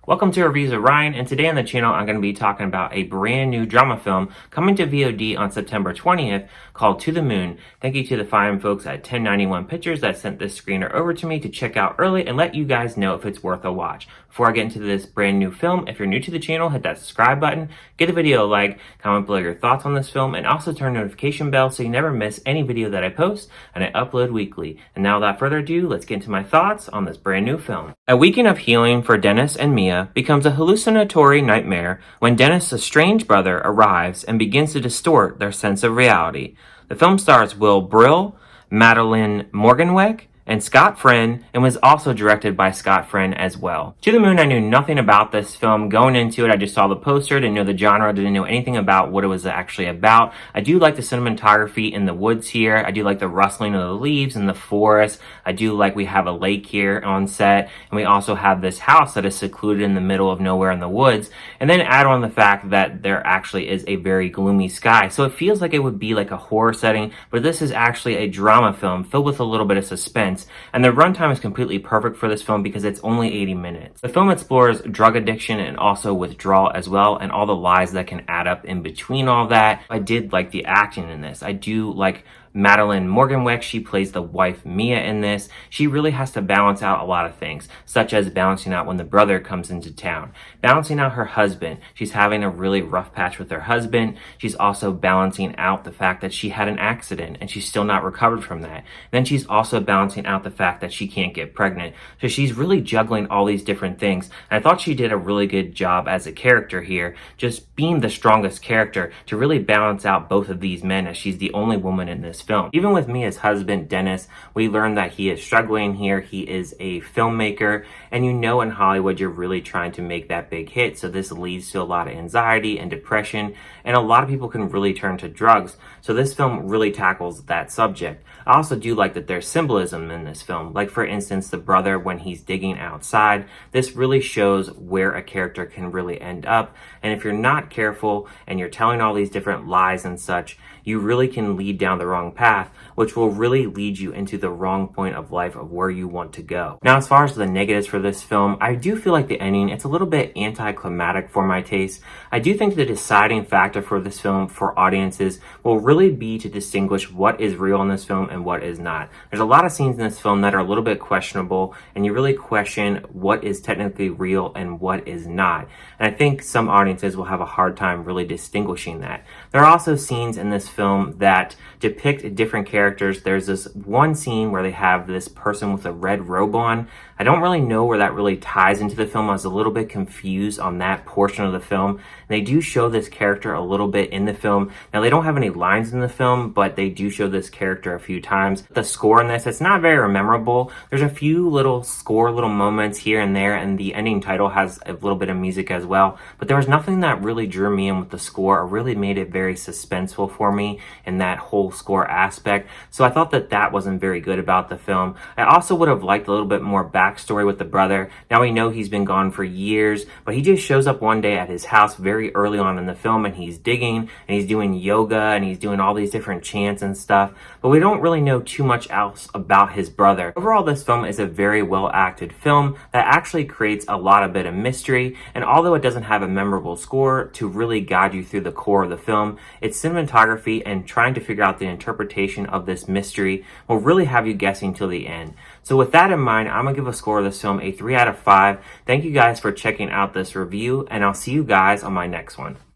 Welcome to Reviews of Ryan, and today on the channel I'm going to be talking about a brand new drama film coming to VOD on September 20th called To the Moon. Thank you to the fine folks at 1091 Pictures that sent this screener over to me to check out early and let you guys know if it's worth a watch. Before I get into this brand new film, if you're new to the channel, hit that subscribe button, give the video a like, comment below your thoughts on this film, and also turn notification bell so you never miss any video that I post and I upload weekly. And now without further ado, let's get into my thoughts on this brand new film. A weekend of healing for Dennis and Mia becomes a hallucinatory nightmare when Dennis' strange brother arrives and begins to distort their sense of reality. The film stars Will Brill, Madeline Morganweg, and Scott Friend, and was also directed by Scott Friend as well. To the Moon, I knew nothing about this film. Going into it, I just saw the poster, didn't know the genre, didn't know anything about what it was actually about. I do like the cinematography in the woods here. I do like the rustling of the leaves in the forest. I do like we have a lake here on set, and we also have this house that is secluded in the middle of nowhere in the woods. And then add on the fact that there actually is a very gloomy sky. So it feels like it would be like a horror setting, but this is actually a drama film filled with a little bit of suspense. And the runtime is completely perfect for this film because it's only 80 minutes. The film explores drug addiction and also withdrawal as well, and all the lies that can add up in between all that. I did like the acting in this. I do like Madeline Morganweg. She plays the wife Mia in this. She really has to balance out a lot of things, such as balancing out when the brother comes into town, balancing out her husband. She's having a really rough patch with her husband. She's also balancing out the fact that she had an accident and she's still not recovered from that. Then she's also balancing out the fact that she can't get pregnant. So she's really juggling all these different things. And I thought she did a really good job as a character here, just being the strongest character to really balance out both of these men, as she's the only woman in this film. Even with Mia's husband, Dennis, we learn that he is struggling here. He is a filmmaker, and you know in Hollywood you're really trying to make that big hit, so this leads to a lot of anxiety and depression, and a lot of people can really turn to drugs. So this film really tackles that subject. I also do like that there's symbolism in this film. Like for instance, the brother when he's digging outside, this really shows where a character can really end up. And if you're not careful and you're telling all these different lies and such, you really can lead down the wrong path, which will really lead you into the wrong point of life of where you want to go. Now, as far as the negatives for this film, I do feel like the ending, it's a little bit anticlimactic for my taste. I do think the deciding factor for this film for audiences will really be to distinguish what is real in this film and what is not. There's a lot of scenes in this film that are a little bit questionable, and you really question what is technically real and what is not. And I think some audiences will have a hard time really distinguishing that. There are also scenes in this film that depict different characters. There's this one scene where they have this person with a red robe on. I don't really know where that really ties into the film. I was a little bit confused on that portion of the film. And they do show this character a little bit in the film. Now, they don't have any lines in the film, but they do show this character a few times. The score in this, it's not very memorable. There's a few little moments here and there, and the ending title has a little bit of music as well. But there was nothing that really drew me in with the score or really made it very suspenseful for me in that whole score aspect. So I thought that that wasn't very good about the film. I also would have liked a little bit more backstory with the brother. Now we know he's been gone for years, but he just shows up one day at his house very early on in the film, and he's digging and he's doing yoga and he's doing all these different chants and stuff, but we don't really know too much else about his brother. Overall, this film is a very well acted film that actually creates a lot of bit of mystery, and although it doesn't have a memorable score to really guide you through the core of the film, its cinematography and trying to figure out the interpretation of this mystery will really have you guessing till the end. So with that in mind, I'm gonna give a score of this film a 3 out of 5. Thank you guys for checking out this review, and I'll see you guys on my next one.